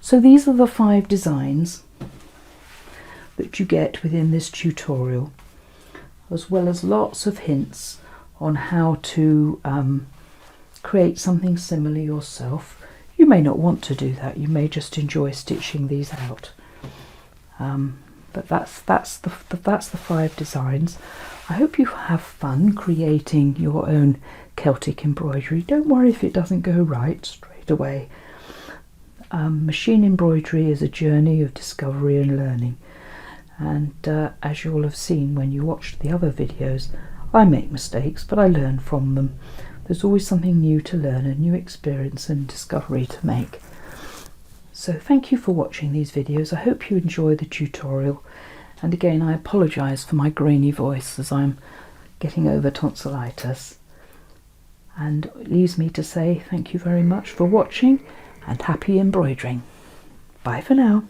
So these are the 5 designs that you get within this tutorial, as well as lots of hints on how to create something similar yourself. You may not want to do that, you may just enjoy stitching these out. But that's the 5 designs. I hope you have fun creating your own Celtic embroidery. Don't worry if it doesn't go right straight away. Machine embroidery is a journey of discovery and learning, and as you will have seen when you watched the other videos, I make mistakes, but I learn from them. There's always something new to learn, a new experience and discovery to make. So thank you for watching these videos. I hope you enjoy the tutorial, and again I apologise for my grainy voice as I'm getting over tonsillitis, and it leaves me to say thank you very much for watching and happy embroidering. Bye for now.